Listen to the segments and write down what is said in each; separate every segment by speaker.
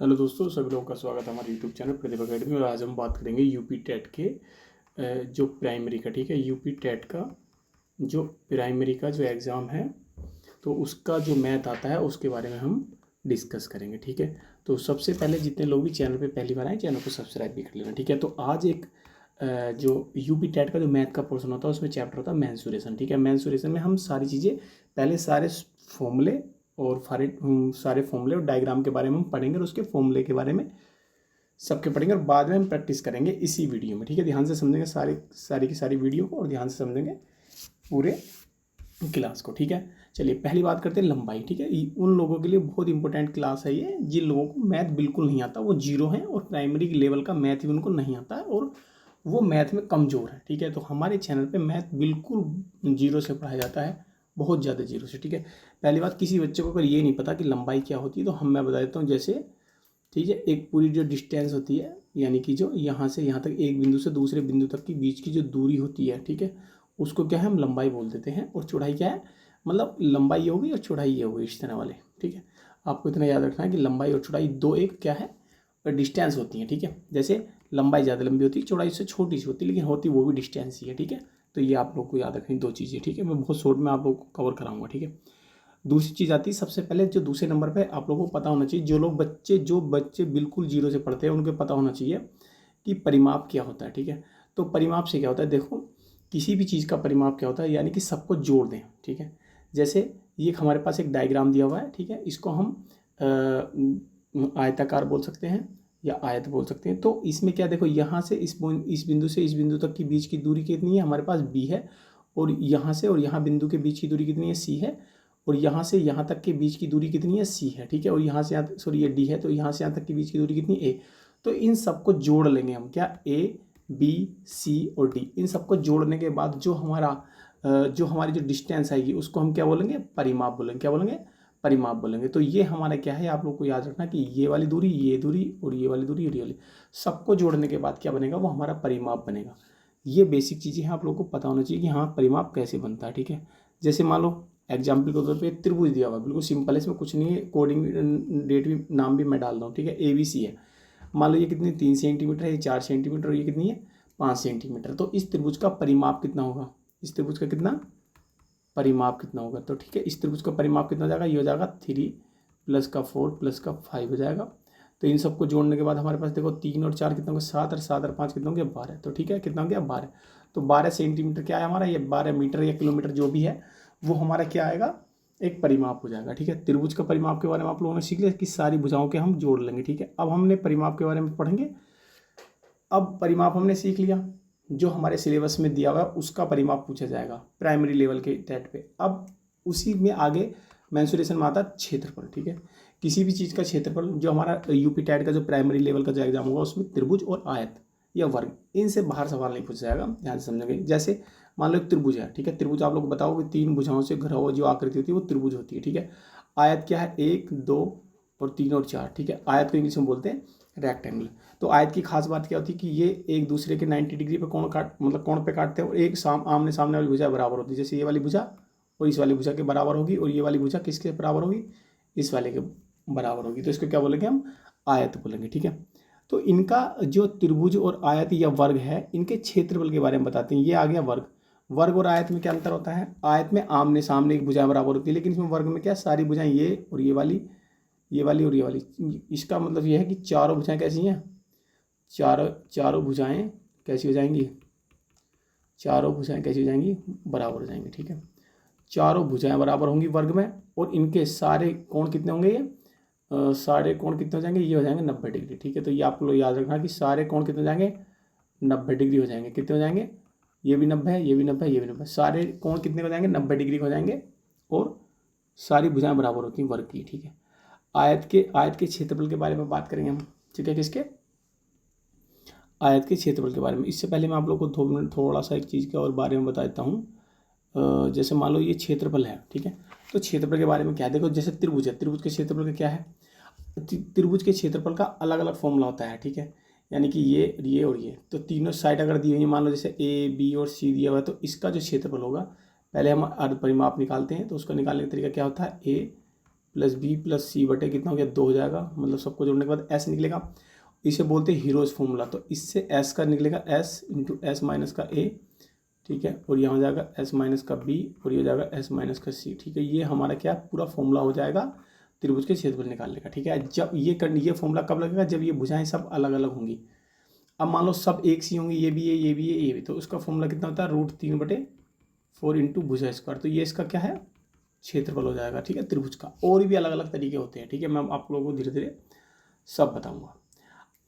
Speaker 1: Hello दोस्तों, सभी लोगों का स्वागत है हमारे यूट्यूब चैनल प्रतिभा अकेडमी। और आज हम बात करेंगे यूपी टेट के जो प्राइमरी का, ठीक है, यूपी टेट का जो प्राइमरी का जो एग्ज़ाम है, तो उसका जो मैथ आता है उसके बारे में हम डिस्कस करेंगे, ठीक है। तो सबसे पहले जितने लोग भी चैनल पे पहली बार आए, चैनल को सब्सक्राइब भी कर लेना, ठीक है। तो आज एक जो यूपी टेट का जो मैथ का पोर्शन होता है उसमें चैप्टर होता है मेंसुरेशन, ठीक है। मेंसुरेशन में हम सारी चीज़ें पहले सारे फॉर्मूले और सारे फॉर्मूले और डायग्राम के बारे में हम पढ़ेंगे और उसके फॉर्मूले के बारे में सबके पढ़ेंगे और बाद में हम प्रैक्टिस करेंगे इसी वीडियो में, ठीक है। ध्यान से समझेंगे सारी की सारी वीडियो को और ध्यान से समझेंगे पूरे क्लास को, ठीक है। चलिए पहली बात करते हैं लंबाई, ठीक है। उन लोगों के लिए बहुत इंपॉर्टेंट क्लास है ये जिन लोगों को मैथ बिल्कुल नहीं आता, वो जीरो हैं और प्राइमरी लेवल का मैथ भी उनको नहीं आता है और वो मैथ में कमज़ोर है, ठीक है। तो हमारे चैनल पे मैथ बिल्कुल जीरो से पढ़ाया जाता है, बहुत ज़्यादा जीरो से, ठीक है। पहली बात, किसी बच्चे को अगर ये नहीं पता कि लंबाई क्या होती है तो मैं बता देता हूँ। जैसे, ठीक है, एक पूरी जो डिस्टेंस होती है, यानी कि जो यहाँ से यहाँ तक एक बिंदु से दूसरे बिंदु तक की बीच की जो दूरी होती है, ठीक है, उसको क्या है, हम लंबाई बोल देते हैं। और चौड़ाई क्या है, मतलब लंबाई ये होगी और चौड़ाई ये होगी, इस तरह वाले, ठीक है। आपको इतना याद रखना है कि लंबाई और चौड़ाई दो एक क्या है, डिस्टेंस होती है, ठीक है। जैसे लंबाई ज़्यादा लंबी होती है, चौड़ाई उससे छोटी सी होती है, लेकिन होती वो भी डिस्टेंस ही है, ठीक है। तो ये आप लोग को याद रखनी दो चीज़ें, ठीक है। मैं बहुत शॉर्ट में आप लोग को कवर कराऊंगा, ठीक है। दूसरी चीज़ आती है, सबसे पहले जो दूसरे नंबर पे आप लोगों को पता होना चाहिए, जो बच्चे बिल्कुल जीरो से पढ़ते हैं उनको पता होना चाहिए कि परिमाप क्या होता है, ठीक है। तो परिमाप से क्या होता है, देखो, किसी भी चीज़ का परिमाप क्या होता है, यानी कि सबको जोड़ दें, ठीक है। जैसे ये हमारे पास एक डायग्राम दिया हुआ है, ठीक है, इसको हम आयताकार बोल सकते हैं या आयत बोल सकते हैं। तो इसमें क्या, देखो, यहाँ से इस बिंदु से इस बिंदु तक की बीच की दूरी कितनी है, हमारे पास बी है। और यहाँ से और यहाँ बिंदु के बीच की दूरी कितनी है, सी है। और यहाँ से यहाँ तक के बीच की दूरी कितनी है, सी है, ठीक है। और यहाँ से यहाँ, सॉरी, ये डी है, तो यहाँ से यहाँ तक के बीच की दूरी कितनी, ए। तो इन सबको जोड़ लेंगे हम, क्या, ए बी सी और डी, इन सबको जोड़ने के बाद जो हमारी जो डिस्टेंस आएगी उसको हम क्या बोलेंगे, परिमाप बोलेंगे। क्या बोलेंगे, परिमाप बोलेंगे। तो ये हमारा क्या है, आप लोग को याद रखना कि ये वाली दूरी, ये दूरी और ये वाली दूरी और ये वाली, सबको जोड़ने के बाद क्या बनेगा, वो हमारा परिमाप बनेगा। ये बेसिक चीज़ें हैं, आप लोगों को पता होना चाहिए कि हाँ परिमाप कैसे बनता है, ठीक है। जैसे मान लो एग्जाम्पल के तौर पे त्रिभुज दिया हुआ है, बिल्कुल सिंपल है, इसमें कुछ नहीं है, कोडिंग डेट भी नाम भी मैं डाल रहा हूँ, ठीक है। ABC है, मान लो ये कितनी 3 सेंटीमीटर है, ये 4 सेंटीमीटर और ये कितनी है 5 सेंटीमीटर। तो इस त्रिभुज का परिमाप कितना होगा, इस त्रिभुज का कितना परिमाप कितना होगा, तो ठीक है, इस त्रिभुज का परिमाप कितना हो जाएगा, ये हो जाएगा 3 प्लस का 4 प्लस का 5 हो जाएगा। तो इन सबको जोड़ने के बाद हमारे पास देखो 3 और 4 कितना होगा 7 और 7 और 5 कितना हो गया 12। तो ठीक है, कितना हो गया 12। तो 12 सेंटीमीटर क्या है हमारा, ये 12 मीटर या किलोमीटर जो भी है वो हमारा क्या आएगा, एक परिमाप हो जाएगा, ठीक है। त्रिभुज का परिमाप के बारे में आप लोगों ने सीख लिया कि सारी भुजाओं के हम जोड़ लेंगे, ठीक है। अब हमने परिमाप के बारे में पढ़ेंगे। अब परिमाप हमने सीख लिया, जो हमारे सिलेबस में दिया हुआ है उसका परिमाप पूछा जाएगा प्राइमरी लेवल के टेट पे। अब उसी में आगे मेंसुरेशन में आता है क्षेत्रफल, ठीक है। किसी भी चीज़ का क्षेत्रफल, जो हमारा यूपी टेट का जो प्राइमरी लेवल का जो एग्जाम होगा उसमें त्रिभुज और आयत या वर्ग, इनसे बाहर सवाल नहीं पूछा जाएगा, ध्यान से समझेंगे। जैसे मान लो एक त्रिभुज है, ठीक है, त्रिभुज आप लोग बताओ कि 3 भुजाओं से घिरा हुआ जो आकृति होती है वो त्रिभुज होती है, ठीक है। आयत क्या है, 1 2 और 3 और 4, ठीक है। आयत को इंग्लिश में बोलते हैं रेक्टेंगल। तो आयत की खास बात क्या होती है कि ये एक दूसरे के 90 डिग्री पे कोण पे काटते हैं और एक आमने सामने वाली भुजा बराबर होती है। जैसे ये वाली भुजा और इस वाली भुजा के बराबर होगी और ये वाली भुजा किसके बराबर होगी, इस वाले के बराबर होगी। तो इसको क्या बोलेंगे हम, आयत बोलेंगे, ठीक है। तो इनका जो त्रिभुज और आयत या वर्ग है, इनके क्षेत्रफल के बारे में बताते हैं। ये आ गया वर्ग। वर्ग और आयत में क्या अंतर होता है, आयत में आमने सामने की भुजाएं बराबर होती है, लेकिन इसमें वर्ग में क्या, सारी भुजाएं ये और ये वाली, ये वाली और ये वाली। इसका मतलब ये है कि चारों भुजाएं कैसी हैं, चारों चारों भुजाएं कैसी हो जाएंगी, चारों भुजाएं कैसी हो जाएंगी, बराबर हो जाएंगी, ठीक है। चारों भुजाएं बराबर होंगी वर्ग में और इनके सारे कोण कितने होंगे, ये सारे कोण कितने हो जाएंगे, ये हो जाएंगे 90 डिग्री, ठीक है। तो ये आप लोग याद रखना कि सारे कोण कितने हो जाएंगे, 90 डिग्री हो जाएंगे। कितने हो जाएंगे, ये भी 90 है, ये भी 90 है, ये भी 90, सारे कोण कितने हो जाएंगे, 90 डिग्री हो जाएंगे। और सारी भुजाएं बराबर होती हैं वर्ग की, ठीक है। आयत के क्षेत्रफल के बारे में बात करेंगे हम, ठीक है, किसके, आयत के क्षेत्रफल के बारे में। इससे पहले मैं आप लोग को 2 मिनट थोड़ा सा एक चीज़ के और बारे में बता देता हूँ। जैसे मान लो ये क्षेत्रफल है, ठीक है। तो क्षेत्रफल के बारे में क्या है, देखो, जैसे त्रिभुज है, त्रिभुज के क्षेत्रफल का क्या है, त्रिभुज के क्षेत्रफल का अलग अलग फॉर्मूला होता है, ठीक है। यानी कि ये और ये, तो तीनों साइड अगर दी हुई है, मान लो जैसे ए बी और सी दिया हुआ है, तो इसका जो क्षेत्रफल होगा, पहले हम अर्ध परिमाप निकालते हैं। तो उसको निकालने का तरीका क्या होता है, ए प्लस बी प्लस सी बटे कितना हो गया 2 हो जाएगा, मतलब सबको जोड़ने के बाद एस निकलेगा। इसे बोलते हैं हीरोज फॉर्मूला। तो इससे एस का निकलेगा एस इंटू एस माइनस का ए, ठीक है, और यहाँ हो जाएगा एस माइनस का बी और ये हो जाएगा एस माइनस का सी, ठीक है। ये हमारा क्या पूरा फॉर्मूला हो जाएगा त्रिभुज के क्षेत्रफल निकालने का, ठीक है। जब ये फॉर्मूला कब लगेगा, जब ये भुजाएं सब अलग अलग होंगी। अब मान लो सब एक सी होंगी, ये भी है ये भी है ये भी, तो उसका फॉर्मूला कितना होता है √3/4 इंटू भुजा स्क्वायर। तो ये इसका क्या है क्षेत्रफल हो जाएगा, ठीक है, त्रिभुज का। और भी अलग अलग तरीके होते हैं, ठीक है, मैं आप लोगों को धीरे धीरे सब बताऊंगा।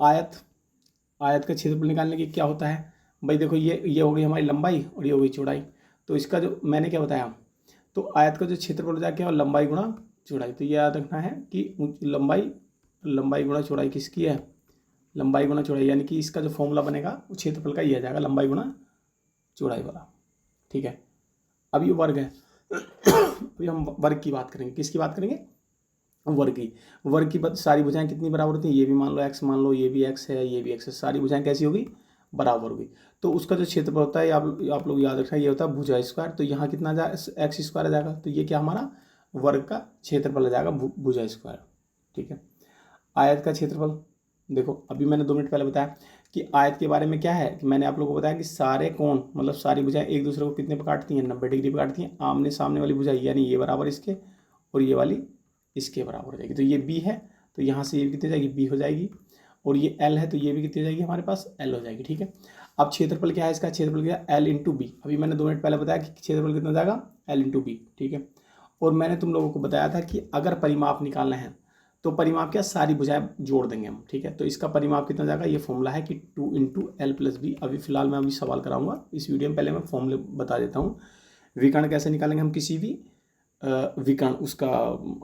Speaker 1: आयत का क्षेत्रफल निकालने की क्या होता है भाई, देखो ये हो गई हमारी लंबाई और ये हो गई चौड़ाई। तो इसका जो मैंने क्या बताया, तो आयत का जो क्षेत्रफल हो जाएगा क्या, लंबाई गुणा चौड़ाई। तो ये याद रखना है कि लंबाई गुणा चौड़ाई किसकी है, लंबाई गुणा चौड़ाई, यानी कि इसका जो फॉर्मूला बनेगा वो क्षेत्रफल का ही आ जाएगा, लंबाई गुणा चौड़ाई वाला, ठीक है। अब ये वर्ग है अभी हम वर्ग की बात करेंगे, किसकी बात करेंगे, वर्ग की सारी भुजाएं कितनी बराबर होती हैं, ये भी मान लो x मान लो, ये भी x है ये भी x है, सारी भुजाएं कैसी होगी बराबर होगी। तो उसका जो क्षेत्रफल होता है आप लोग याद रखना, ये होता है भुजा स्क्वायर। तो यहाँ कितना एक्स स्क्वायर आ जाएगा, तो ये क्या हमारा वर्ग का क्षेत्रफल आ जाएगा भुजा स्क्वायर, ठीक है। आयत का क्षेत्रफल देखो, अभी मैंने 2 मिनट पहले बताया कि आयत के बारे में क्या है, कि मैंने आप लोगों को बताया कि सारे कोण मतलब सारी भुजाएं एक दूसरे को कितने पर काटती हैं, 90 डिग्री पर काटती हैं। आमने सामने वाली भुजाई यानी ये बराबर इसके और ये वाली इसके बराबर हो जाएगी। तो ये बी है तो यहाँ से ये कितनी हो जाएगी, बी हो जाएगी, और ये एल है तो ये भी कितनी हो जाएगी हमारे पास, एल हो जाएगी, ठीक है। अब क्षेत्रफल क्या है इसका, क्षेत्रफल क्या है एल इंटू बी। अभी मैंने 2 मिनट पहले बताया कि क्षेत्रफल कितना हो जाएगा एल इंटू बी, ठीक है। और मैंने तुम लोगों को बताया था कि अगर परिमाप निकालना है तो परिमाप क्या सारी भुजाएं जोड़ देंगे हम, ठीक है। तो इसका परिमाप कितना जाएगा, ये फॉर्मूला है कि 2 इंटू एल प्लस बी। अभी फिलहाल मैं सवाल कराऊंगा इस वीडियो में, पहले मैं फॉर्मूले बता देता हूँ। विकर्ण कैसे निकालेंगे हम किसी भी विकर्ण उसका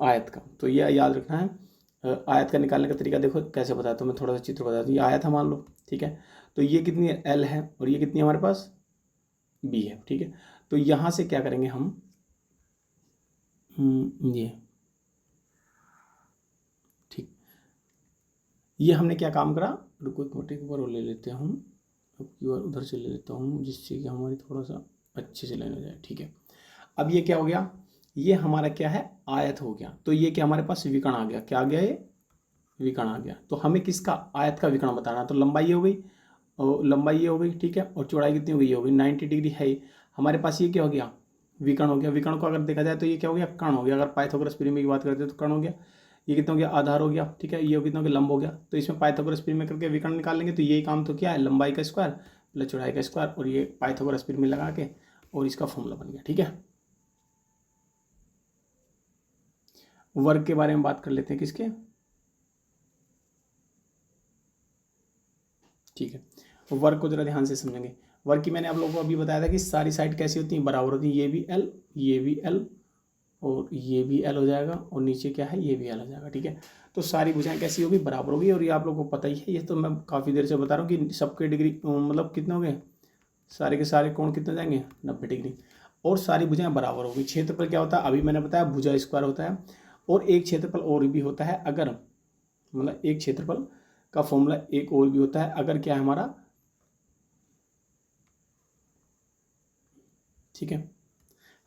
Speaker 1: आयत का, तो ये याद रखना है। आयत का निकालने का तरीका देखो कैसे बताया, तो मैं थोड़ा सा चित्र बता दूँ। ये आयत है मान लो, ठीक है, तो ये कितनी है एल है और ये कितनी हमारे पास बी है, ठीक है। तो यहाँ से क्या करेंगे हम, ये ठीक, ये हमने क्या काम करा, रुको एक मिनट एक बार ले लेते हैं हम, अब की बार उधर से ले लेता हूँ जिससे कि हमारी थोड़ा सा अच्छे से लाइन हो जाए, ठीक है। अब ये क्या हो गया, ये हमारा क्या है आयत हो गया। तो ये क्या हमारे पास विकर्ण आ गया, क्या आ गया ये विकर्ण आ गया। तो हमें किसका आयत का विकर्ण बताना, तो लंबाई ये हो गई और लंबाई ये हो गई, ठीक है, और चौड़ाई कितनी हो गई, ये हो गई 90 डिग्री है हमारे पास। ये क्या हो गया विकर्ण हो गया। विकर्ण को अगर देखा जाए तो ये क्या हो गया कर्ण हो गया। अगर पाइथागोरस प्रमेय की बात करते हैं तो कर्ण हो गया। ये कितना हो गया आधार हो गया, ठीक है, ये कितना हो गया लंब हो गया। तो इसमें पाइथागोरस प्रमेय करके विकर्ण निकाल लेंगे। तो यही काम तो क्या है, लंबाई का स्क्वायर प्लस चौड़ाई का स्क्वायर, और ये पाइथागोरस प्रमेय लगा के और इसका फॉर्मूला बन गया, ठीक है। वर्ग के बारे में बात कर लेते हैं किसके, ठीक है। वर्ग को जरा ध्यान से समझेंगे। वर्ग की मैंने आप लोगों को अभी बताया था कि सारी साइड कैसी होती है बराबर होती है, ये भी एल ये भी एल और ये भी एल हो जाएगा, और नीचे क्या है ये भी एल हो जाएगा, ठीक है। तो सारी भुजाएं कैसी होगी बराबर होगी, और ये आप लोगों को पता ही है, ये तो मैं काफ़ी देर से बता रहा हूँ कि सबके डिग्री मतलब कितने हो गए, सारे के सारे कोण कितने जाएंगे 90 डिग्री, और सारी भुजाएं बराबर होगी। क्षेत्रफल क्या होता है अभी मैंने बताया भुजा स्क्वायर होता है, और एक क्षेत्रफल और भी होता है अगर मतलब एक क्षेत्रफल का फॉर्मूला एक और भी होता है अगर क्या है हमारा, ठीक है,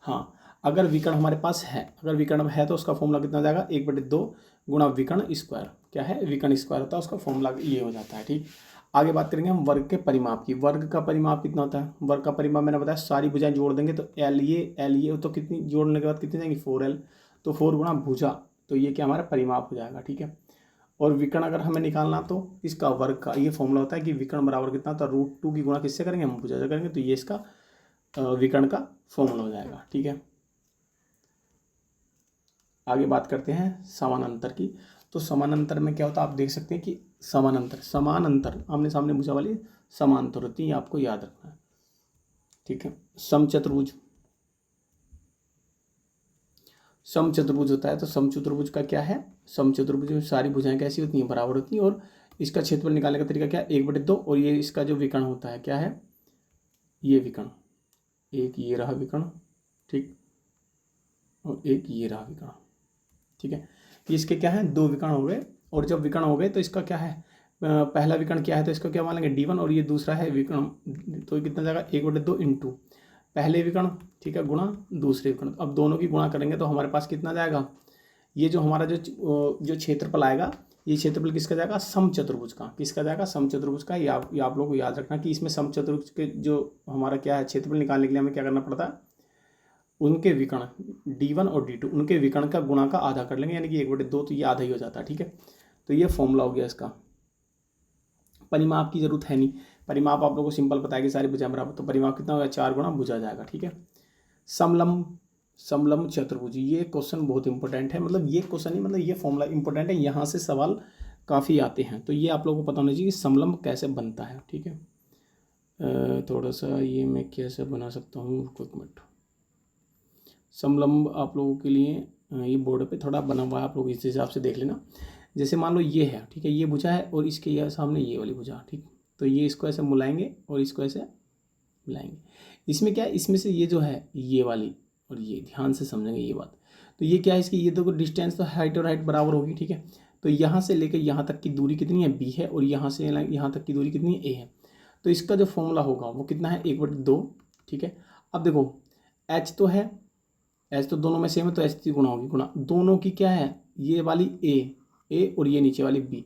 Speaker 1: हाँ, अगर विकर्ण हमारे पास है, अगर विकर्ण है तो उसका फॉर्मूला कितना हो जाएगा 1/2 गुणा विकर्ण स्क्वायर, क्या है विकर्ण स्क्वायर होता है उसका फॉर्मूला ये हो जाता है, ठीक। आगे बात करेंगे हम वर्ग के परिमाप की। वर्ग का परिमाप कितना होता है, वर्ग का परिमाप मैंने बताया सारी भुजाएं जोड़ देंगे तो एल ये तो कितनी जोड़ने के बाद कितनी जाएंगी 4L, तो 4 गुणा भुजा, तो ये क्या हमारा परिमाप हो जाएगा, ठीक है। और विकर्ण अगर हमें निकालना तो इसका वर्ग का ये फॉर्मूला होता है कि विकर्ण बराबर कितना होता है √2 की गुणा किससे करेंगे हम भुजा से करेंगे, तो ये इसका विकर्ण का फॉर्मूला हो जाएगा, ठीक है। आगे बात करते हैं समानांतर की। तो समानांतर में क्या होता है आप देख सकते हैं कि समानांतर आमने सामने भुजा वाली समांतर होती है, आपको याद रखना है, ठीक है। समचतुर्भुज होता है, तो समचतुर्भुज का क्या है, समचतुर्भुज में सारी भुजाएं कैसी होती हैं बराबर होती हैं, और इसका क्षेत्रफल निकालने का तरीका क्या है 1/2, और ये इसका जो विकर्ण होता है क्या है ये विकर्ण, एक ये रहा विकर्ण, ठीक, और एक ये रहा विकर्ण, ठीक है। इसके क्या है 2 विकर्ण हो गए, और जब विकर्ण हो गए तो इसका क्या है पहला विकर्ण क्या है तो इसका क्या मान लेंगे D1, और ये दूसरा है विकर्ण, तो कितना जाएगा 1/2 इंटू पहले विकर्ण, ठीक है, गुणा दूसरे विकर्ण। अब दोनों की गुणा करेंगे तो हमारे पास कितना जाएगा, ये जो हमारा जो क्षेत्रफल आएगा, ये क्षेत्रफल किसका जाएगा, समचतुर्भुज का। किसका जाएगा, समचतुर्भुज का। ये आप लोगों को याद रखना कि इसमें समचतुर्भुज के जो हमारा क्या है, क्षेत्रफल निकालने के लिए हमें क्या करना पड़ता है, उनके विकर्ण D1 और D2 उनके विकर्ण का गुणा का आधा कर लेंगे, यानी कि 1/2, तो ये आधा ही हो जाता है। ठीक है, तो ये फॉर्मूला हो गया इसका। परिमाप की जरूरत है नहीं, परिमाप आप लोगों को सिंपल पता है कि सारी भुजाएं बराबर, तो परिमाप कितना होगा, 4 गुणा भुजा जाएगा। ठीक है, समलंब चतुर्भुज, ये क्वेश्चन बहुत इंपॉर्टेंट है, मतलब ये क्वेश्चन ही, मतलब ये फॉर्मूला इंपॉर्टेंट है, यहाँ से सवाल काफ़ी आते हैं, तो ये आप लोगों को पता होना चाहिए कि समलंब कैसे बनता है। ठीक है, थोड़ा सा ये मैं कैसे बना सकता हूँ, एक मिनट। समलंब आप लोगों के लिए ये बोर्ड पे थोड़ा बना हुआ है, आप लोग इस हिसाब से देख लेना। जैसे मान लो ये है, ठीक है, ये भुजा है और इसके ये सामने ये वाली भुजा, ठीक, तो ये इसको ऐसे मिलाएंगे और इसको ऐसे मिलाएंगे। इसमें क्या है, इसमें से ये जो है ये वाली और ये, ध्यान से समझेंगे ये बात। तो ये क्या है, इसकी ये देखो डिस्टेंस तो हाइट और हाइट बराबर होगी। ठीक है, तो यहाँ से लेकर यहाँ तक की दूरी कितनी है, B है, और यहाँ से यहाँ तक की दूरी कितनी है, A है। तो इसका जो फॉर्मूला होगा वो कितना है, 1/2। ठीक है, अब देखो H तो है, H तो दोनों में सेम है, तो H गुणा होगी, गुणा दोनों की क्या है, ये वाली A और ये नीचे वाली B,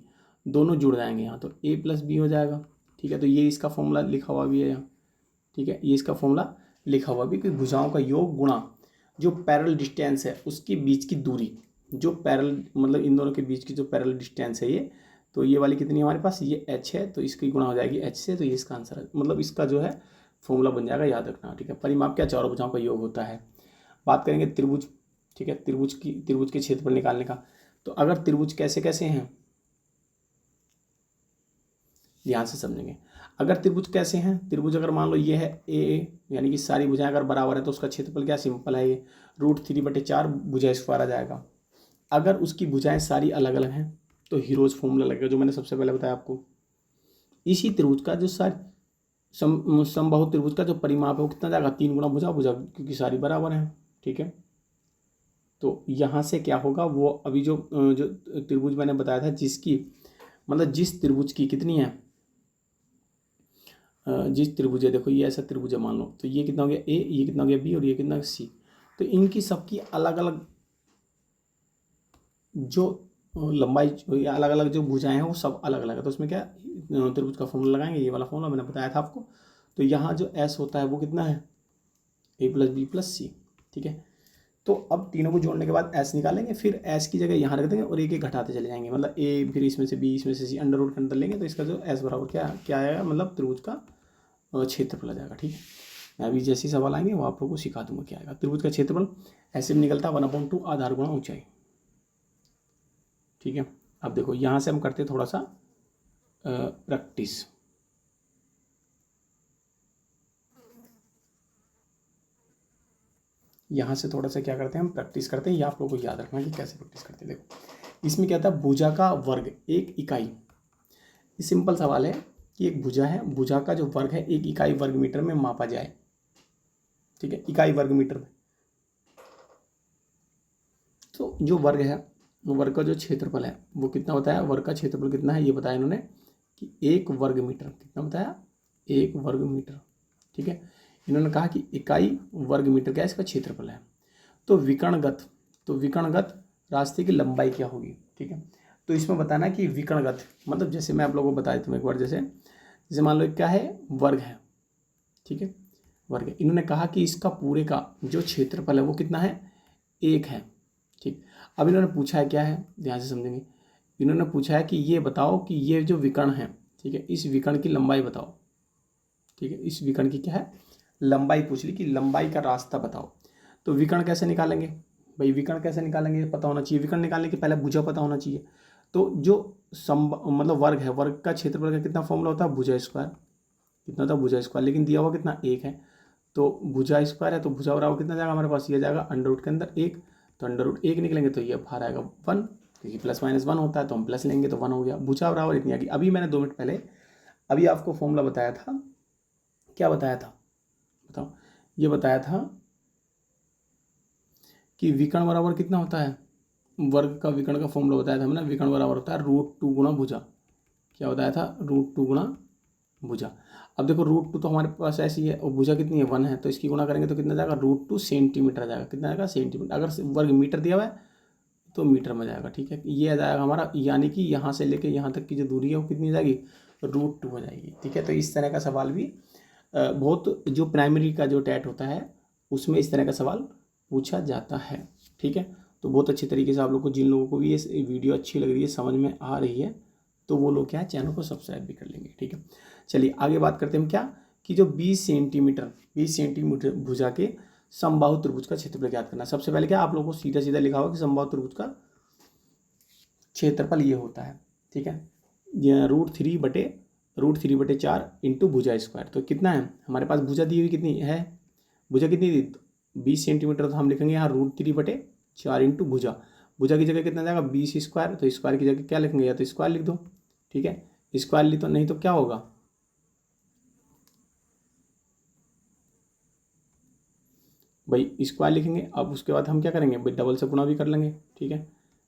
Speaker 1: दोनों जुड़ जाएंगे यहाँ, तो A + B हो जाएगा। ठीक है, तो ये इसका फॉर्मूला लिखा हुआ भी है यहाँ। ठीक है, ये इसका फॉर्मूला लिखा हुआ भी कि भुजाओं का योग गुणा जो पैरेलल डिस्टेंस है उसके बीच की दूरी, जो पैरेलल मतलब इन दोनों के बीच की जो पैरेलल डिस्टेंस है ये, तो ये वाली कितनी है हमारे पास, ये H है, तो इसकी गुणा हो जाएगी H से, तो ये इसका आंसर है, मतलब इसका जो है फॉर्मूला बन जाएगा, याद रखना। ठीक है, परिमाप क्या, चारों भुजाओं का योग होता है। बात करेंगे त्रिभुज। ठीक है, त्रिभुज के क्षेत्रफल निकालने का। तो अगर त्रिभुज कैसे कैसे हैं, ध्यान से समझेंगे। अगर त्रिभुज कैसे हैं, त्रिभुज अगर मान लो ये है A, यानी कि सारी भुजाएं अगर बराबर है तो उसका क्षेत्रफल क्या, सिंपल है, ये √3/4 भुजा स्क्वायर आ जाएगा। अगर उसकी भुजाएं सारी अलग अलग हैं तो हीरोज फॉर्मूला लगेगा, जो मैंने सबसे पहले बताया आपको। इसी त्रिभुज का जो समबाहु त्रिभुज का जो परिमाप है वो कितना जाएगा, 3 गुणा भुजा, क्योंकि सारी बराबर हैं। ठीक है, तो यहाँ से क्या होगा, वो अभी जो त्रिभुज मैंने बताया था, जिसकी मतलब जिस त्रिभुज की कितनी है, जिस त्रिभुज है, देखो ये ऐसा त्रिभुज है मान लो, तो ये कितना हो गया A, ये कितना हो गया B और ये कितना C, तो इनकी सबकी अलग अलग जो लंबाई, अलग अलग जो भुजाएं हैं वो सब अलग अलग है। तो उसमें क्या त्रिभुज का फॉर्मूला लगाएंगे, ये वाला फॉर्मूला मैंने बताया था आपको। तो यहाँ जो S होता है वो कितना है, A + B + C। ठीक है, तो अब तीनों को जोड़ने के बाद S निकालेंगे, फिर S की जगह यहाँ रख देंगे और एक एक घटाते चले जाएंगे, मतलब A, फिर इसमें से B, इसमें से C, अंडर के अंदर लेंगे, तो इसका जो S बराबर क्या आएगा, मतलब त्रिभुज का क्षेत्रफल आ जाएगा। ठीक है, मैं अभी जैसे ही सवाल आएंगे वो आप लोगों को सिखा दूंगा क्या आएगा। त्रिभुज का क्षेत्रफल ऐसे भी निकलता है 1/2 आधार गुणा ऊंचाई। ठीक है, अब देखो यहाँ से हम करते थोड़ा सा प्रैक्टिस। यहाँ से थोड़ा सा क्या करते हैं, हम प्रैक्टिस करते हैं, ये आप लोगों को याद रखना कि कैसे प्रैक्टिस करते हैं। देखो इसमें क्या था, भुजा का वर्ग 1 इकाई। ये सिंपल सवाल है कि एक भुजा है, भुजा का जो वर्ग है 1 इकाई वर्ग मीटर में मापा जाए। ठीक है, इकाई वर्ग मीटर में, तो जो वर्ग है, वर्ग का जो क्षेत्रफल है वो कितना बताया, वर्ग का क्षेत्रफल कितना है ये बताया इन्होंने कि 1 वर्ग मीटर, कितना बताया, 1 वर्ग मीटर। ठीक है, इन्होंने कहा कि इकाई वर्ग मीटर क्या है, इसका क्षेत्रफल है। तो विकर्णगत रास्ते की लंबाई क्या होगी। ठीक है, तो इसमें बताना कि विकर्णगत मतलब जैसे मैं आप लोगों को बताया था एक बार, जैसे मान लो क्या है, वर्ग है। ठीक है, वर्ग है, इन्होंने कहा कि इसका पूरे का जो क्षेत्रफल है वो कितना है, 1 है। ठीक, अब इन्होंने पूछा है क्या है, ध्यान से समझेंगे। इन्होंने पूछा है कि ये बताओ कि ये जो विकर्ण है, ठीक है, इस विकर्ण की लंबाई बताओ। ठीक है, इस विकर्ण की क्या है, लंबाई पूछ ली कि लंबाई का रास्ता बताओ। तो विकर्ण कैसे निकालेंगे भाई, विकर्ण कैसे निकालेंगे पता होना चाहिए। विकर्ण निकालने के पहले भुजा पता होना चाहिए। तो जो मतलब वर्ग है, वर्ग का क्षेत्रफल का कितना फॉर्मूला होता है, भुजा स्क्वायर। कितना होता है, भुजा स्क्वायर, लेकिन दिया हुआ कितना, 1 है, तो भुजा स्क्वायर है, तो भुजा बराबर कितना जाएगा हमारे पास, ये जाएगा √ के अंदर 1, तो √1 निकलेंगे तो ये बाहर आएगा 1, क्योंकि ±1 होता है, तो हम प्लस लेंगे तो 1 हो गया। भुजा बराबर इतनी आ गई। अभी मैंने 2 मिनट पहले अभी आपको फॉर्मूला बताया था, क्या बताया था बताओ, ये बताया था कि विकर्ण बराबर कितना होता है, वर्ग का विकर्ण का फॉर्मूला बताया था हमने, विकर्ण बराबर होता है √2 गुणा भुजा। क्या बताया था, √2 गुणा भुजा। अब देखो √2 तो हमारे पास ऐसी है और भुजा कितनी है, 1 है, तो इसकी गुणा करेंगे तो कितना जाएगा, √2 सेंटीमीटर जाएगा। कितना जाएगा, सेंटीमीटर। अगर वर्ग मीटर दिया हुआ है तो मीटर में जाएगा। ठीक है, ये आ जाएगा हमारा, यानी कि यहाँ से लेके यहाँ तक की जो दूरी है वो कितनी हो जाएगी, √2 हो जाएगी। ठीक है, तो इस तरह का सवाल भी बहुत, जो प्राइमरी का जो टेट होता है उसमें इस तरह का सवाल पूछा जाता है। ठीक है, तो बहुत अच्छे तरीके से आप लोग को, जिन लोगों को भी ये वीडियो अच्छी लग रही है, समझ में आ रही है, तो वो लोग क्या है, चैनल को सब्सक्राइब भी कर लेंगे। ठीक है, चलिए आगे बात करते हैं हम क्या, कि जो 20 सेंटीमीटर भुजा के समबाहु त्रिभुज का क्षेत्रफल ज्ञात करना। सबसे पहले क्या, आप लोगों को सीधा सीधा लिखा होगा कि समबाहु त्रिभुज का क्षेत्रफल ये होता है। ठीक है, ये √3/4 इंटू भुजा स्क्वायर। तो कितना है हमारे पास, भुजा दी हुई कितनी है, भुजा कितनी दी, 20 सेंटीमीटर, तो हम लिखेंगे यहाँ √3/4 इंटू भुजा। भुजा की जगह कितना जाएगा, 20 स्क्वायर, तो स्क्वायर की जगह क्या लिखेंगे, या तो स्क्वायर लिख दो। ठीक है, स्क्वायर लिख दो, नहीं तो क्या होगा, भाई स्क्वायर लिखेंगे। अब उसके बाद हम क्या करेंगे भाई, डबल से गुणा भी कर लेंगे। ठीक है,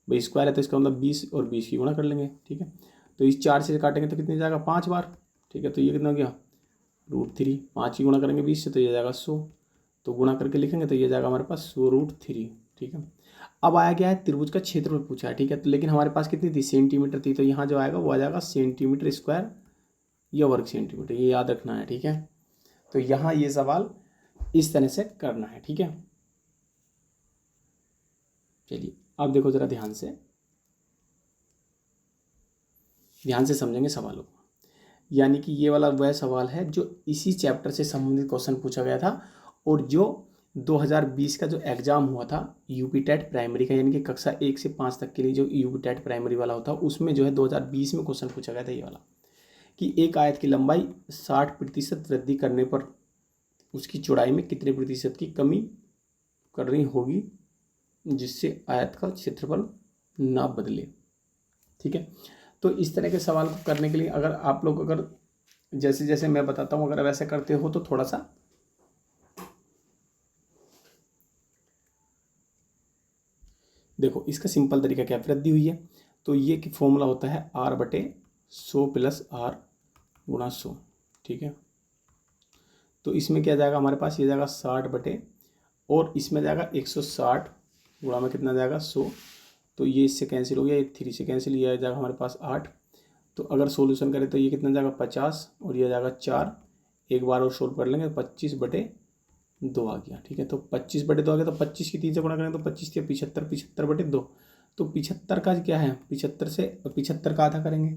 Speaker 1: भाई स्क्वायर है तो इसका मतलब 20 और 20 की गुणा कर लेंगे। ठीक है, तो इस 4 से काटेंगे तो कितने जाएगा, 5 बार। ठीक है, तो ये कितना हो गया, √3, 5 की गुणा करेंगे 20 से तो ये जाएगा 100, तो गुणा करके लिखेंगे तो ये जाएगा हमारे पास 100√3। ठीक है, अब आया क्या है, त्रिभुज का क्षेत्रफल पूछा है। ठीक है, तो लेकिन हमारे पास कितनी थी, सेंटीमीटर थी, तो यहाँ जो आएगा वो आ जाएगा सेंटीमीटर स्क्वायर या वर्ग सेंटीमीटर, ये याद रखना है। ठीक है, तो यहाँ ये सवाल इस तरह से करना है। ठीक है, चलिए अब देखो जरा ध्यान से समझेंगे सवालों को। यानी कि ये वाला वह सवाल है जो इसी चैप्टर से संबंधित क्वेश्चन पूछा गया था, और जो 2020 का जो एग्जाम हुआ था यूपी टेट प्राइमरी का, यानी कि कक्षा 1 से 5 तक के लिए जो यूपी टेट प्राइमरी वाला होता है, उसमें जो है 2020 में क्वेश्चन पूछा गया था ये वाला, कि एक आयत की लंबाई 60% वृद्धि करने पर उसकी चौड़ाई में कितने प्रतिशत की कमी करनी होगी जिससे आयत का क्षेत्रफल ना बदले। ठीक है, तो इस तरह के सवाल को करने के लिए अगर आप लोग, अगर जैसे जैसे मैं बताता हूँ, अगर वैसे करते हो तो थोड़ा सा देखो, इसका सिंपल तरीका क्या, वृद्धि हुई है तो ये कि फॉर्मूला होता है R/100 + R × 100। ठीक है, तो इसमें क्या जाएगा हमारे पास, ये जाएगा 60 और इसमें जाएगा 160 गुणा में कितना जाएगा 100, तो ये इससे कैंसिल हो गया, ये 3 से कैंसिल, ये आ जाएगा हमारे पास 8। तो अगर सोल्यूशन करें तो ये कितना जाएगा 50 और ये जाएगा 4, एक बार और सोल्व कर लेंगे, 25/2 आ गया। ठीक है, तो 25/2 आ गया, तो 25 की 3 से गुणा करेंगे तो 25 के 75, 75/2, तो 75 का क्या है, 75 से 75 का आधा करेंगे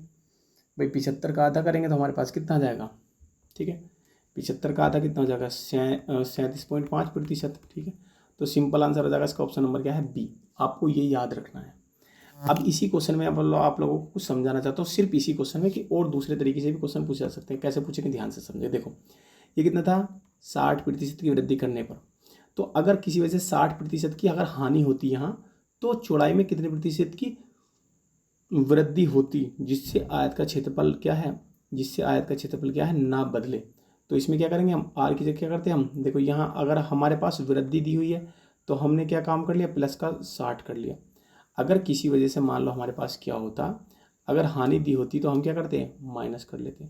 Speaker 1: भाई, 75 का आधा करेंगे तो हमारे पास कितना आ जाएगा। ठीक है, 75 का आधा कितना हो जाएगा, 37.5%। ठीक है, तो सिंपल आंसर हो जाएगा इसका, ऑप्शन नंबर क्या है, बी। आपको ये याद रखना है। अब इसी क्वेश्चन में आप लोगों को कुछ समझाना चाहता हूँ, सिर्फ इसी क्वेश्चन में, कि और दूसरे तरीके से भी क्वेश्चन पूछे जा सकते हैं। कैसे पूछेंगे, ध्यान से समझे। देखो ये कितना था, 60% की वृद्धि करने पर, तो अगर किसी वजह से 60% की अगर हानि होती यहाँ, तो चौड़ाई में कितने प्रतिशत की वृद्धि होती जिससे आयत का क्षेत्रफल क्या है, ना बदले। तो इसमें क्या करेंगे हम, आर की जगह क्या करते हैं हम, देखो यहाँ अगर हमारे पास वृद्धि दी हुई है तो हमने क्या काम कर लिया, प्लस का 60 कर लिया। अगर किसी वजह से मान लो हमारे पास क्या होता, अगर हानि दी होती तो हम क्या करते हैं, माइनस कर लेते,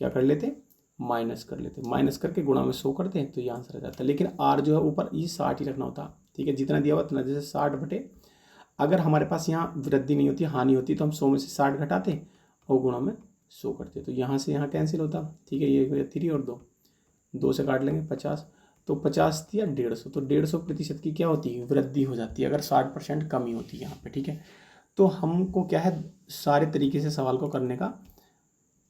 Speaker 1: क्या कर लेते, माइनस कर लेते, माइनस करके गुणा में 100 करते हैं, तो ये आंसर आ जाता है। लेकिन आर जो है ऊपर ये 60 ही रखना होता। ठीक है, जितना दिया हुआ उतना, जैसे 60 अगर हमारे पास यहाँ वृद्धि नहीं होती, हानि होती, तो हम 100 में से 60 घटाते और गुणा में 100 करते, तो यहाँ से यहाँ कैंसिल होता। ठीक है, ये 3 और 2 से काट लेंगे 50, तो 50 या 150, तो 150% की क्या होती है, वृद्धि हो जाती है अगर 60% कमी होती है यहाँ पे। ठीक है, तो हमको क्या है, सारे तरीके से सवाल को करने का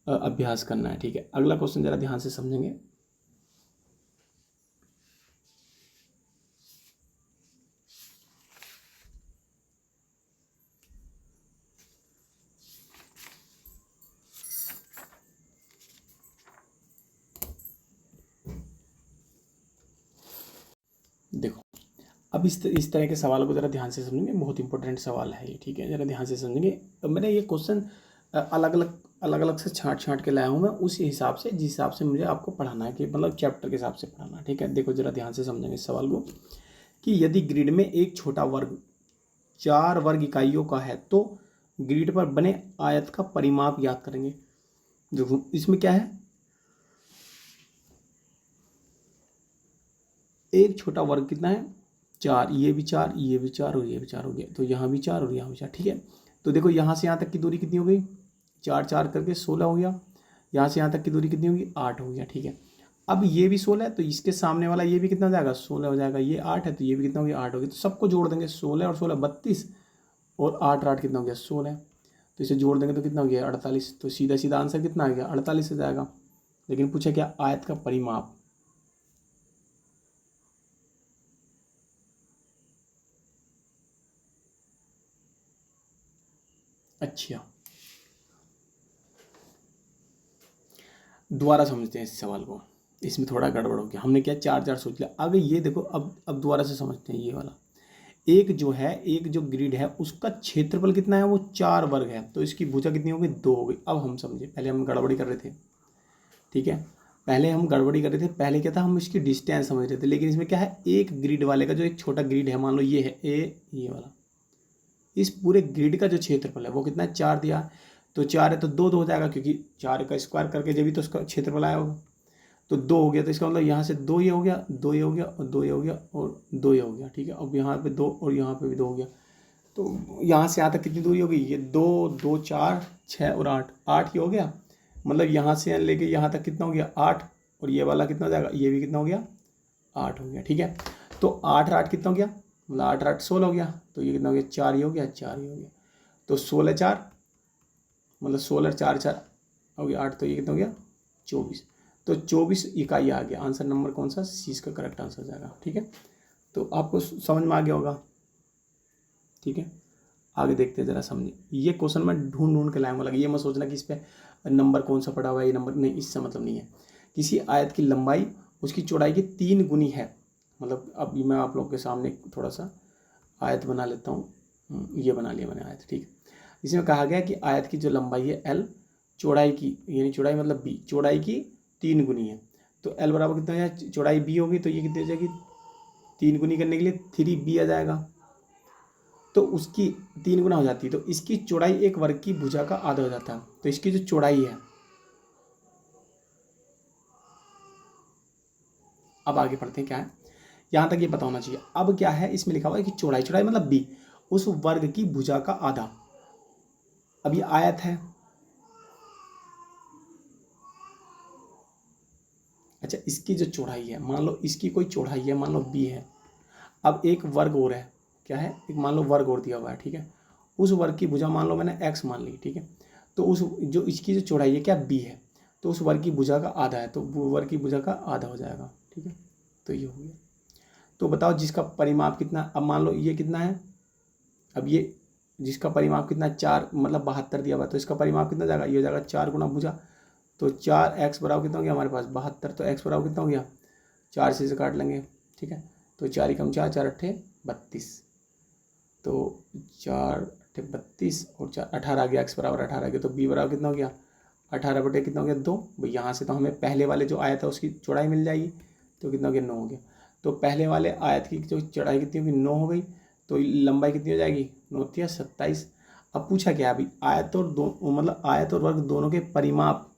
Speaker 1: अभ्यास करना है। ठीक है, अगला क्वेश्चन जरा ध्यान से समझेंगे। देखो अब इस तरह के सवालों को ज़रा ध्यान से समझेंगे, बहुत इंपॉर्टेंट सवाल है ये। ठीक है, ज़रा ध्यान से समझेंगे। अब मैंने ये क्वेश्चन अलग अलग से छांट के लाया हूँ मैं, उस हिसाब से, जिस हिसाब से मुझे आपको पढ़ाना है, कि मतलब चैप्टर के हिसाब से पढ़ाना है। ठीक है, देखो ज़रा ध्यान से समझेंगे इस सवाल को, कि यदि ग्रिड में एक छोटा वर्ग 4 वर्ग इकाइयों का है तो ग्रिड पर बने आयत का परिमाप याद करेंगे। देखो इसमें क्या है, एक छोटा वर्ग कितना है 4, ये भी 4, ये भी 4 और ये भी 4 हो गया, तो यहाँ भी 4 और यहाँ भी 4, ठीक है। तो देखो यहाँ से यहाँ तक की दूरी कितनी हो गई, 4 4 करके 16 हो गया। यहाँ से यहाँ तक की दूरी कितनी होगी, 8 हो गया, ठीक है। अब ये भी 16 है, तो इसके सामने वाला ये भी कितना हो जाएगा, 16 हो जाएगा। ये 8 है तो ये भी कितना हो गया, 8 हो गया। तो सबको जोड़ देंगे, 16 और 16 32, और 8 और 8 कितना हो गया, 16। तो इसे जोड़ देंगे तो कितना हो गया, 48। तो सीधा सीधा आंसर कितना आ गया, 48 हो जाएगा। लेकिन पूछा क्या, आयत का परिमाप। अच्छा, दोबारा समझते हैं इस सवाल को, इसमें थोड़ा गड़बड़ हो गया। हमने क्या 4 4 सोच लिया। आगे ये देखो, अब दोबारा से समझते हैं ये वाला। एक जो ग्रिड है उसका क्षेत्रफल कितना है, वो 4 वर्ग है, तो इसकी भुजा कितनी हो गई, 2 हो गई। अब हम समझे, पहले हम गड़बड़ी कर रहे थे, ठीक है। पहले क्या था, हम इसकी डिस्टेंस समझ रहे थे, लेकिन इसमें क्या है, एक ग्रिड वाले का जो एक छोटा ग्रिड है, मान लो ये है ए, ये वाला, इस पूरे ग्रिड का जो क्षेत्रफल है वो कितना है, 4 दिया। तो 4 है तो 2 2 हो जाएगा, क्योंकि 4 का स्क्वायर करके जब भी तो उसका क्षेत्रफल आया होगा। तो 2 हो गया, तो इसका मतलब यहाँ से 2 ये हो गया, 2 ये हो गया, और 2 ये हो गया, और 2 ये हो गया, ठीक है। अब यहाँ पे 2 और यहाँ पे भी 2 हो गया। तो यहाँ से यहाँ तक कितनी दूरी होगी, ये 2 2 4 6 और 8, 8 ये हो गया। मतलब यहाँ से लेके यहाँ तक कितना हो गया, 8। और ये वाला कितना हो जाएगा, ये भी कितना हो गया, 8 हो गया, ठीक है। तो 8 और 8 कितना हो गया, मतलब 8 और 8 16 हो गया। तो ये कितना हो गया, 4 ये हो गया, 4 ये हो गया। तो 16 4, मतलब 16 4 4 हो गया 8, तो ये कितना हो गया, 24। तो 24 इकाई आ गया। आंसर नंबर कौन सा, सी इसका करेक्ट आंसर हो जाएगा, ठीक है। तो आपको समझ में आ गया होगा, ठीक है। आगे देखते हैं, ज़रा समझिए। ये क्वेश्चन मैं ढूंढ ढूंढ के लाऊंगा, लगे ये मत सोचना कि इस पर नंबर कौन सा पड़ा हुआ है, ये नंबर नहीं, इससे मतलब नहीं है। किसी आयत की लंबाई उसकी चौड़ाई की 3 गुनी है, मतलब अभी मैं आप लोग के सामने थोड़ा सा आयत बना लेता हूँ। ये बना लिया मैंने आयत, ठीक है। इसमें कहा गया कि आयत की जो लंबाई है एल, चौड़ाई की, यानी चौड़ाई मतलब बी, चौड़ाई की 3 गुनी है। तो एल बराबर कितना है, चौड़ाई बी होगी, तो ये कितनी हो जाएगी, 3 गुनी करने के लिए 3b आ जाएगा। तो उसकी 3 गुना हो जाती है, तो इसकी चौड़ाई एक वर्ग की भुजा का आधा हो जाता है। तो इसकी जो चौड़ाई है, अब आगे पढ़ते हैं क्या है, यहाँ तक ये पता होना चाहिए। अब क्या है, इसमें लिखा हुआ है कि चौड़ाई, चौड़ाई मतलब बी, उस वर्ग की भुजा का आधा। अब ये आयत है, अच्छा, इसकी जो चौड़ाई है, मान लो इसकी कोई चौड़ाई है, मान लो बी है। अब एक वर्ग और है, क्या है, एक मान लो वर्ग और दिया हुआ है, ठीक है। उस वर्ग की भुजा मान लो मैंने एक्स मान ली, ठीक है। तो उस जो इसकी जो चौड़ाई है क्या, बी है, तो उस वर्ग की भुजा का आधा है, तो वो वर्ग की भुजा का आधा हो जाएगा, ठीक है। तो ये हो गया। तो बताओ जिसका परिमाप कितना, अब मान लो ये कितना है, अब ये जिसका परिमाप कितना, 4 मतलब 72 दिया हुआ है, तो इसका परिमाप कितना जाएगा, ये हो जाएगा 4 गुना भुजा। तो 4x बराबर कितना हो गया हमारे पास, 72। तो x बराबर कितना हो गया, 4 से काट लेंगे, ठीक है। तो 4 कम 4, 4 अट्ठे 32, तो 4 अट्ठे 32 और 4 18 आ गया, x बराबर 18 आ गया। तो b बराबर कितना हो गया, 18 बटे कितना हो गया, 2। भाई यहाँ से तो हमें पहले वाले जो आया था उसकी चौड़ाई मिल जाएगी, तो कितना हो गया, 9 हो गया। तो पहले वाले आयत की जो चौड़ाई कितनी होगी, 9 हो गई। तो लंबाई कितनी हो जाएगी, 9 तिया 27। अब पूछा क्या, अभी आयत और दो मतलब आयत और वर्ग दोनों के परिमाप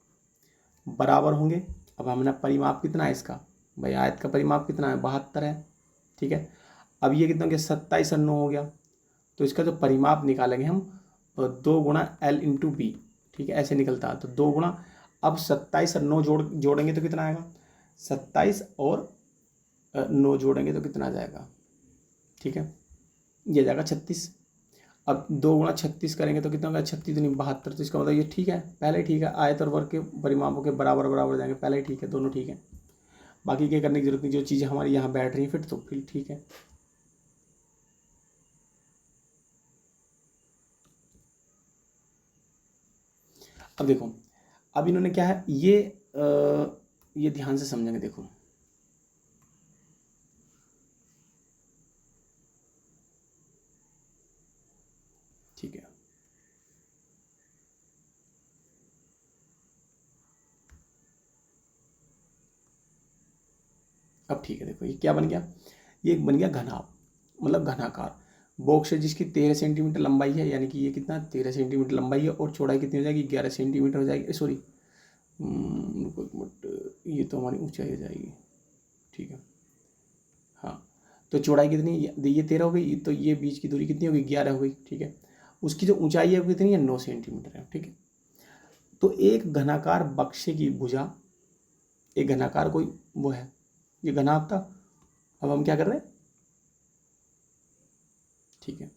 Speaker 1: बराबर होंगे। अब हमने परिमाप कितना है इसका, भाई आयत का परिमाप कितना है, 72 है, ठीक है। अब ये कितना हो गया, 27 और 9 हो गया। तो इसका जो परिमाप निकालेंगे हम, 2 गुणा एल इंटू बी, ठीक है, ऐसे निकलता है। तो 2 गुणा, अब 27 और 9 जोड़ेंगे तो कितना आएगा, 27 और 9 जोड़ेंगे तो कितना आ जाएगा, ठीक है, ये जाएगा 36। अब 2 गुणा 36 करेंगे तो कितना होगा, 36 दूनी 72। तो इसका मतलब ये ठीक है, पहले ठीक है, आयत और वर्ग के परिमापों के बराबर बराबर जाएंगे, पहले ठीक है, दोनों ठीक है। बाकी क्या करने की जरूरत नहीं, जो चीज़ें हमारी यहाँ बैठ रही है फिर, तो फिर ठीक है। अब देखो, अब इन्होंने क्या है, ये ध्यान से समझेंगे, देखो ठीक है। अब ठीक है, देखो ये क्या बन गया, ये एक बन गया घनाभ, मतलब घनाकार बॉक्स है जिसकी 13 सेंटीमीटर लंबाई है, यानी कि ये कितना 13 सेंटीमीटर लंबाई है, और चौड़ाई कितनी हो जाएगी, 11 सेंटीमीटर हो जाएगी, सॉरी रुको एक मिनट, ये तो हमारी ऊंचाई हो जाएगी, ठीक है, हाँ। तो चौड़ाई कितनी, ये 13 हो गई, तो ये बीच की दूरी कितनी हो गई, 11 हो गई, ठीक है। उसकी जो ऊंचाई है वो कितनी है, 9 सेंटीमीटर है, ठीक है। तो एक घनाकार बक्से की भुजा, एक घनाकार कोई वो है, ये घनाभ था। अब हम क्या कर रहे हैं, ठीक है,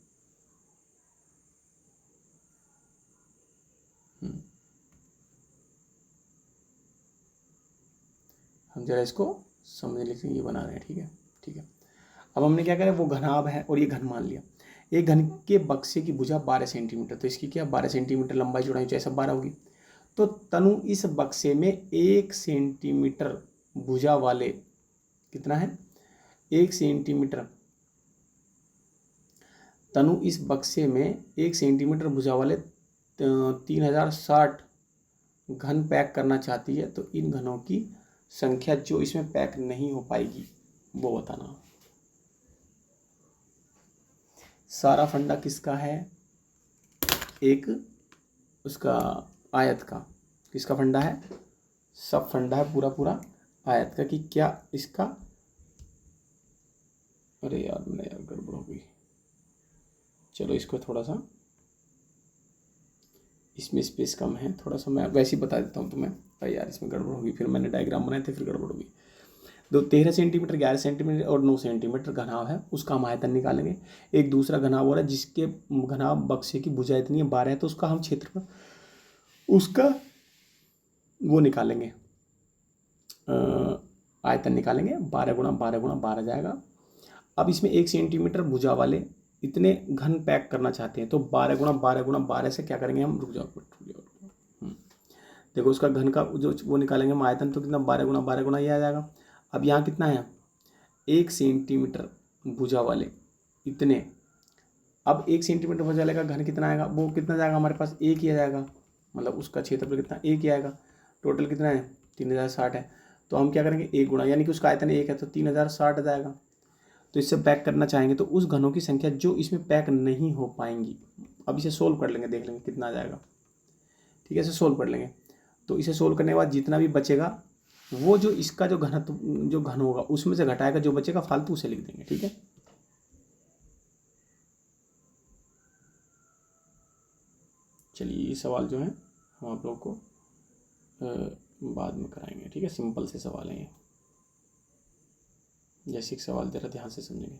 Speaker 1: हम जरा इसको समझने के लिए ये बना रहे हैं, ठीक है, ठीक है। अब हमने क्या करा, वो घनाभ है और ये घन मान लिया। एक घन के बक्से की भुजा 12 सेंटीमीटर, तो इसकी क्या 12 सेंटीमीटर लंबाई चौड़ाई ऊंचाई सब 12 होगी। तो तनु इस बक्से में 1 सेंटीमीटर भुजा वाले, कितना है, 1 सेंटीमीटर, तनु इस बक्से में 1 सेंटीमीटर भुजा वाले 3060 घन पैक करना चाहती है। तो इन घनों की संख्या जो इसमें पैक नहीं हो पाएगी वो बताना। सारा फंडा किसका है, एक उसका आयत का, किसका फंडा है, सब फंडा है पूरा पूरा आयत का, कि क्या इसका, अरे यार मैंने यार गड़बड़ हो गई, चलो इसको थोड़ा सा, इसमें स्पेस कम है थोड़ा सा, मैं वैसे ही बता देता हूँ तुम्हें। भाई यार इसमें गड़बड़ होगी, फिर मैंने डायग्राम बनाए थे फिर गड़बड़ होगी। 13 सेंटीमीटर, 11 सेंटीमीटर और 9 सेंटीमीटर घनाभ है, उसका हम आयतन निकालेंगे। एक दूसरा घनाभ हो रहा है जिसके घनाभ बक्से की भुजा इतनी है 12 है, तो उसका हम क्षेत्रफल, उसका वो निकालेंगे, आयतन निकालेंगे। 12 गुणा 12 गुणा 12 जाएगा। अब इसमें 1 सेंटीमीटर भुजा वाले इतने घन पैक करना चाहते हैं, तो 12 गुणा 12 गुणा 12 से क्या करेंगे हम, रुक जाओ देखो उसका घन का जो वो निकालेंगे हम आयतन, तो कितना 12 गुणा ये आ जाएगा। अब यहाँ कितना है, 1 सेंटीमीटर भुजा वाले इतने, अब 1 सेंटीमीटर भुजा वाले का घन कितना आएगा, वो कितना जाएगा हमारे पास, 1 ही आ जाएगा, मतलब उसका क्षेत्रफल कितना, 1 ही आएगा। टोटल कितना है, 3060 है। तो हम क्या करेंगे, 1 गुणा, यानी कि उसका आयतन 1 है तो 3060 आ जाएगा। तो इससे पैक करना चाहेंगे तो उस घनों की संख्या जो इसमें पैक नहीं हो पाएंगी, अब इसे सोल्व कर लेंगे, देख लेंगे कितना आ जाएगा, ठीक है। इसे सोल्व कर लेंगे, तो इसे सोल्व करने के बाद जितना भी बचेगा वो जो इसका जो घनत्व जो घन होगा उसमें से घटाएगा, जो बचेगा फालतू उसे लिख देंगे, ठीक है। चलिए ये सवाल जो है हम आप लोग को बाद में कराएंगे, ठीक है। सिंपल से सवाल है ये, जैसे एक सवाल जरा ध्यान से समझेंगे,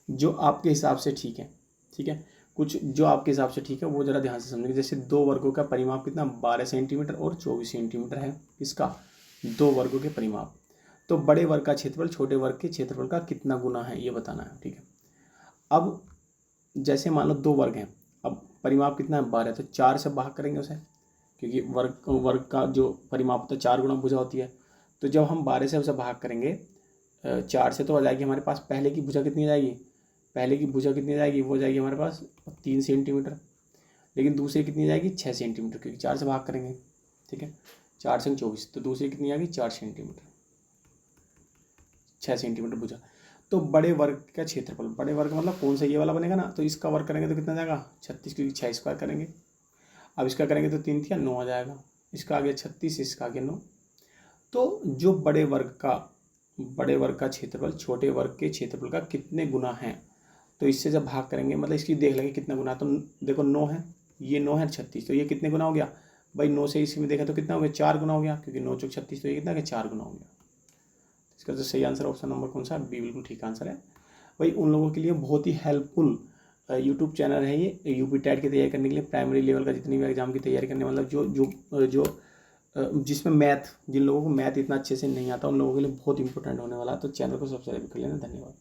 Speaker 1: जो आपके हिसाब से ठीक है, ठीक है। कुछ जो आपके हिसाब से ठीक है वो जरा ध्यान से समझेंगे। जैसे 2 वर्गों का परिमाप कितना, 12 सेंटीमीटर और 24 सेंटीमीटर है, इसका 2 वर्गों के परिमाप। तो बड़े वर्ग का क्षेत्रफल छोटे वर्ग के क्षेत्रफल का कितना गुना है ये बताना है, ठीक है। अब जैसे मान लो 2 वर्ग हैं, अब परिमाप कितना है 12, तो 4 से भाग करेंगे उसे, क्योंकि वर्ग का जो परिमाप होता है 4 गुना भुजा होती है। तो जब हम 12 से उसे भाग करेंगे 4 से, तो आ जाएगी हमारे पास पहले की भुजा कितनी जाएगी, पहले की भुजा कितनी जाएगी, वो जाएगी हमारे पास 3 सेंटीमीटर, लेकिन दूसरी कितनी जाएगी 6 सेंटीमीटर, क्योंकि 4 से भाग करेंगे, ठीक है। 4 से 24, तो दूसरी कितनी आएगी 4 सेंटीमीटर, 6 सेंटीमीटर भुजा। तो बड़े वर्ग का क्षेत्रफल, बड़े वर्ग मतलब कौन सा, ये वाला बनेगा ना, तो इसका वर्ग करेंगे तो कितना जाएगा 36, क्योंकि 6 स्क्वायर करेंगे। अब इसका करेंगे तो 3 या 9 आ जाएगा, इसका आ गया 36, इसका आ गया 9। तो जो बड़े वर्ग का क्षेत्रफल छोटे वर्ग के क्षेत्रफल का कितने गुना है, तो इससे जब भाग करेंगे मतलब इसकी देख लेंगे कितना गुना। तो देखो 9 है, ये 9 है 36, तो ये कितने गुना हो गया भाई, 9 से इसमें देखा तो कितना हो गया 4 गुना हो गया, क्योंकि 9 चौक 36, तो ये कितना गया 4 गुना हो गया। इसका जो सही आंसर ऑप्शन नंबर कौन सा, बी बिल्कुल ठीक आंसर है। भाई उन लोगों के लिए बहुत ही हेल्पफुल यूट्यूब चैनल है ये, यूपी टेट की तैयारी करने के लिए, प्राइमरी लेवल का जितनी भी एग्जाम की तैयारी करने, मतलब जो जिसमें मैथ, जिन लोगों को मैथ इतना अच्छे से नहीं आता उन लोगों के लिए बहुत इंपॉर्टेंट होने वाला है। तो चैनल को सब्सक्राइब कर लेना, धन्यवाद।